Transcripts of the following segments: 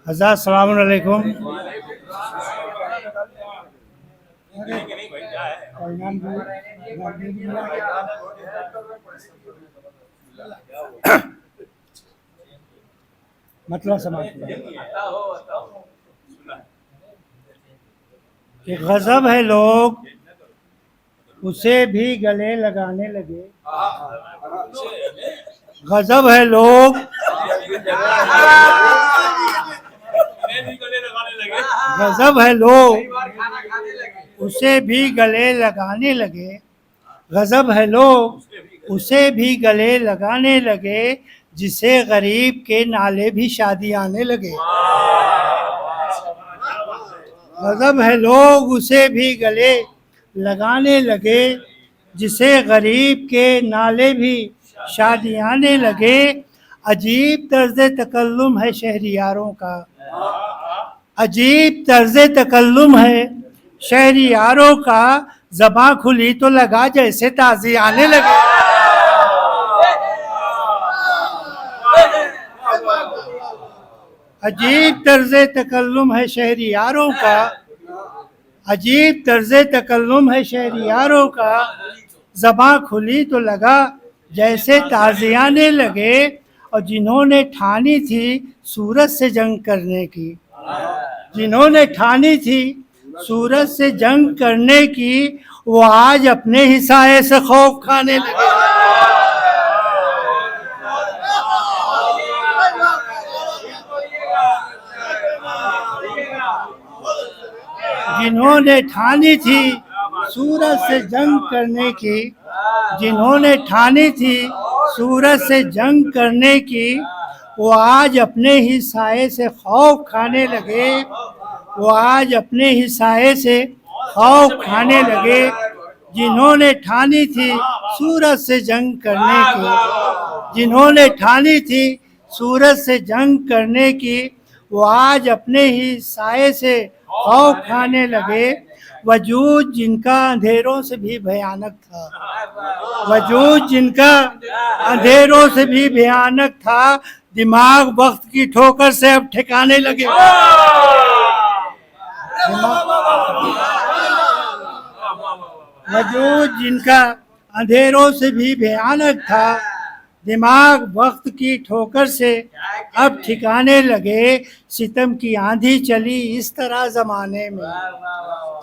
حضرت السلام علیکم. مطلب سماعت کہ غضب ہے لوگ اسے بھی گلے لگانے لگے. غضب ہے لوگ غضب ہے لوگ اسے بھی گلے لگانے لگے. غضب ہے لوگ اسے بھی گلے لگانے لگے جسے غریب کے نالے بھی شادی آنے لگے. غضب ہے لوگ اسے بھی گلے لگانے لگے جسے غریب کے نالے بھی شادی آنے لگے. عجیب طرز تکلم ہے شہریاروں کا. عجیب طرز تکلم ہے شہریاروں کا. زباں کھلی تو لگا جیسے تازی آنے لگے. عجیب طرز تکلم ہے شہریاروں کا. عجیب طرز تکلم ہے شہریاروں کا. زباں کھلی تو لگا جیسے تازی آنے لگے. اور جنہوں نے ٹھانی تھی سورج سے جنگ کرنے کی جنہوں نے ٹھانی تھی سورج سے جنگ کرنے کی وہ آج اپنے ہی سائے سے خوف کھانے لگے. جنہوں نے ٹھانی تھی سورج سے جنگ کرنے کی جنہوں نے ٹھانی تھی سورج سے جنگ کرنے کی وہ آج اپنے ہی سائے سے خوف کھانے لگے. وہ آج اپنے ہی سائے سے خوف کھانے لگے. جنہوں نے ٹھانی تھی سورج سے جنگ کرنے کی جنہوں نے ٹھانی تھی سورج سے جنگ کرنے کی وہ آج اپنے ہی سائے سے خوف کھانے لگے. وجود جن کا اندھیروں سے بھی بھیانک تھا وجود جن کا اندھیروں سے بھی بھیانک تھا دماغ وقت کی ٹھوکر سے اب ٹھکانے لگے. وجود جن کا اندھیروں سے بھی بھیانک تھا دماغ وقت کی ٹھوکر سے اب ٹھکانے لگے. ستم کی آندھی چلی اس طرح زمانے میں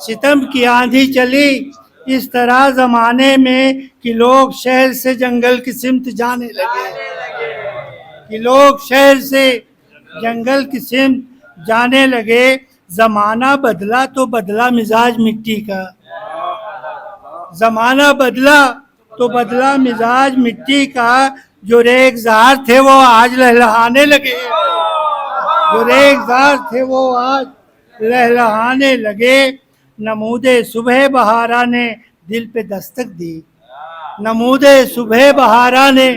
ستم کی آندھی چلی اس طرح زمانے میں کہ لوگ شہر سے جنگل کی سمت جانے لگے. کہ لوگ شہر سے جنگل کی سمت جانے لگے. زمانہ بدلا تو بدلا مزاج مٹی کا زمانہ بدلا تو بدلا مزاج مٹی کا. جو ریگزار تھے وہ آج لہلہانے لگے جو ریگزار تھے وہ آج لہلہانے لگے. نمود صبح بہارا نے دل پہ دستک دی نمود صبح بہارا نے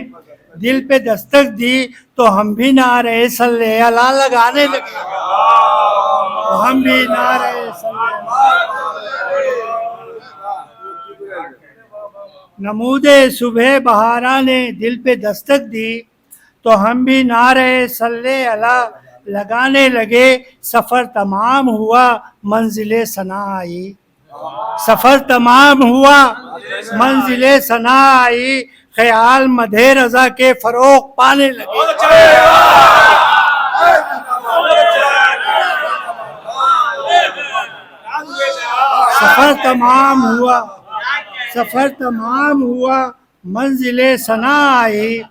دل پہ دستک دی تو ہم بھی نعرہ صلی اللہ لگانے لگے. ہم بھی نعرہ صلی نمود صبح بہارا نے دل پہ دستک دی تو ہم بھی نعرہ صلی اللہ لگانے لگے. سفر تمام ہوا منزل ثنا آئی سفر تمام ہوا منزل ثنا آئی. خیال مدح رضا کے فروغ پانے لگے. سفر تمام ہوا سفر تمام ہوا منزل ثنا آئی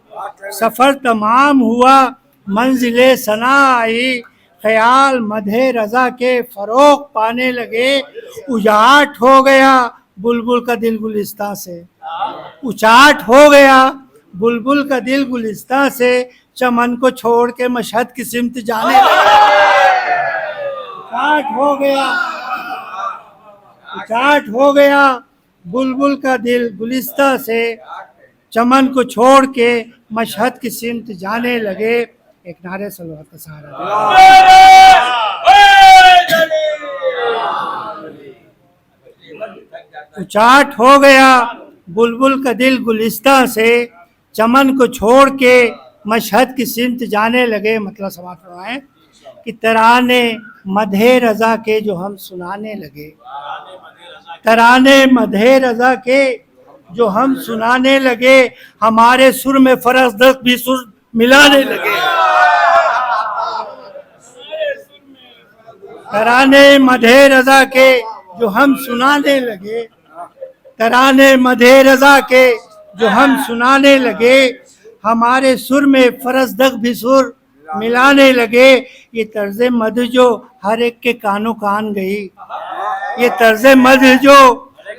سفر تمام ہوا منزل ثنا آئی. خیال مدح رضا کے فروغ پانے لگے. اجاٹ ہو گیا بلبل کا دل گلستاں سے اچاٹ ہو گیا بلبل کا دل گلستاں سے. چمن کو چھوڑ کے مشہد کی سمت جانے لگے. اچاٹ ہو گیا اچاٹ ہو گیا بلبل کا دل گلستہ سے. چمن کو چھوڑ کے مشہد کی سمت جانے لگے. ایک نعرے صلوات کا سہارا اچاٹ ہو گیا بلبل کا دل گلستہ سے. چمن کو چھوڑ کے مشہد کی سمت جانے لگے. مطلب سماعت فرمائیں. کہ ترانے مدح رضا کے جو ہم سنانے لگے، ترانے مدح رضا کے جو ہم سنانے لگے، ہمارے سر میں فرزدق بھی سر ملانے لگے۔ ترانے مدح رضا کے جو ہم سنانے لگے، ترانے مدح رضا کے جو ہم سنانے لگے، ہمارے سر میں فرزدق بھی سر ملانے لگے۔ یہ طرز مدح جو ہر ایک کے کانوں کان گئی، یہ طرز مدح جو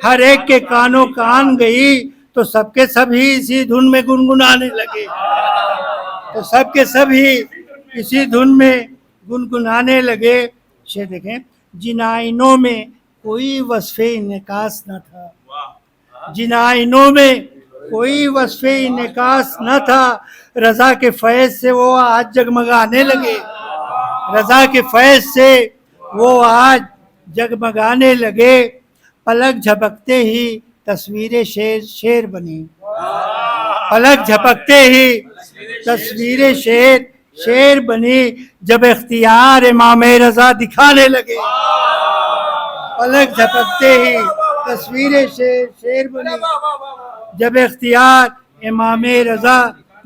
ہر ایک کے کانوں کان گئی، تو سب کے سب ہی اسی دھن میں گنگنانے لگے، تو سب کے سب ہی اسی دھن میں گنگنانے لگے۔ شعر دیکھیں، جن آئینوں میں کوئی وصف انعکاس نہ تھا، جن آئینوں میں کوئی وصف انعکاس نہ تھا، رضا کے فیض سے وہ آج جگمگانے لگے، رضا کے فیض سے وہ آج جگمگانے لگے۔ پلک جھپکتے ہی تصویر شیر بنی، پلک جھپکتے ہی تصویر شیر بنی، جب اختیار امام رضا دکھانے لگے، پلک جھپکتے ہی تصویر شیر بنی، جب اختیار امام رضا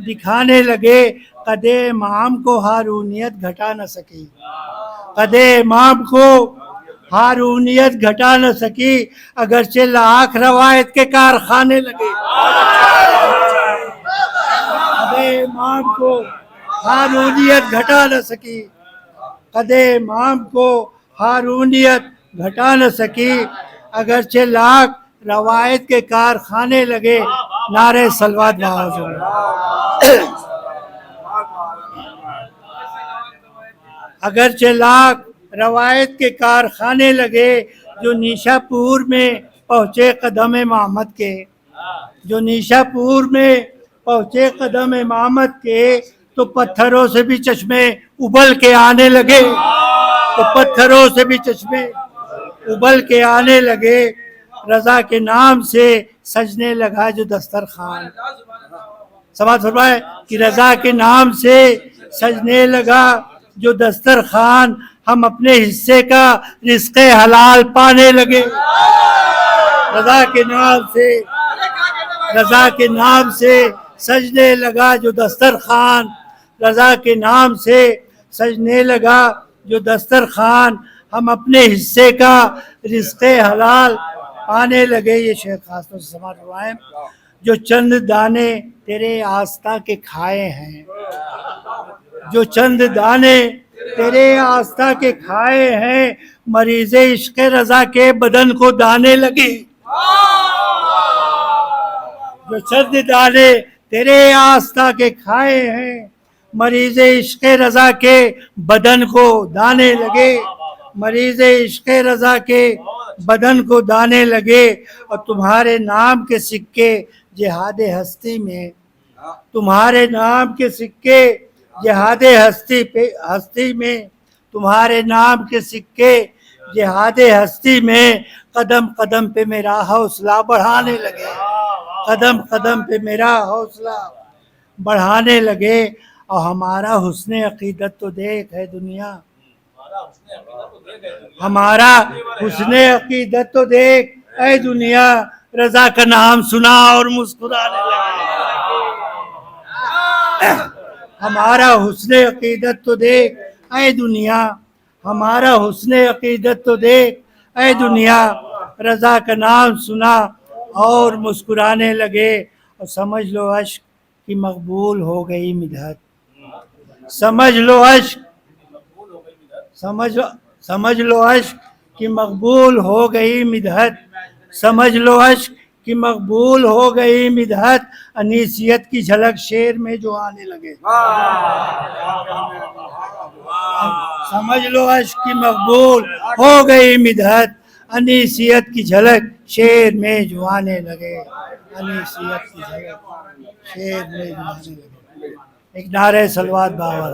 دکھانے لگے۔ قد امام کو ہارونیت گھٹا نہ سکی، قد امام کو ہارونیت گھٹا نہ سکی، اگرچہ لاکھ روایت کے کارخانے لگے، قد امام کو ہارونیت گھٹا نہ سکی، قد امام کو ہارونیت گھٹا نہ سکی، اگرچہ لاکھ روایت کے کارخانے لگے۔ نعرہ صلوات بہادر، اگرچہ لاکھ روایت کے کارخانے لگے، جو نیشا پور میں پہنچے قدم محمد کے، جو نیشا پور میں پہنچے قدم محمد کے، تو پتھروں سے بھی چشمے ابل کے آنے لگے، تو پتھروں سے بھی چشمے ابل کے آنے لگے۔ رضا کے نام سے سجنے لگا جو دسترخوان، سماعت فرمائے کہ رضا کے نام سے سجنے لگا جو دسترخوان، ہم اپنے حصے کا رزق حلال پانے لگے۔ رضا کے نام سے، رضا کے نام سے سجنے لگا جو دسترخوان، رضا کے نام سے سجنے لگا جو دسترخوان، ہم اپنے حصے کا رزق حلال پانے لگے۔ یہ شعر خاص طور سے سماعت فرمائیں۔ جو چند دانے تیرے آستہ کے کھائے ہیں، جو چند دانے تیرے آستہ کے کھائے ہیں، مریض عشق رضا کے بدن کو دانے لگے۔ جو چند دانے تیرے آستہ کے کھائے ہیں، مریض عشق رضا کے بدن کو دانے لگے، مریض عشق رضا کے بدن کو دانے لگے۔ اور تمہارے نام کے سکے جہاد ہستی میں، تمہارے نام کے سکے جہاد ہستی میں، تمہارے نام کے سکے جہاد ہستی میں، قدم قدم پہ میرا حوصلہ بڑھانے لگے، قدم قدم پہ میرا حوصلہ بڑھانے لگے۔ اور ہمارا حسن عقیدت تو دیکھ ہے دنیا، ہمارا حسن عقیدت تو دیکھ اے دنیا، رضا کا نام سنا اور مسکرانے لگے۔ ہمارا حسن عقیدت تو دیکھ اے دنیا، ہمارا حسن عقیدت تو دیکھ اے دنیا، رضا کا نام سنا اور مسکرانے لگے۔ اور سمجھ لو عشق کی مقبول ہو گئی مدحت، سمجھ لو عشق، سمجھ لو عشق کی مقبول ہو گئی مدحت، سمجھ لو عشق کی مقبول ہو گئی مدحت، انیسیت کی جھلک شعر میں جو آنے لگے۔ سمجھ لو عشق کی مقبول ہو گئی مدحت، انیسیت کی جھلک شعر میں جو آنے لگے، انیسیت کی جھلک شعر میں جو آنے لگے۔ ایک نعرہ صلوات باور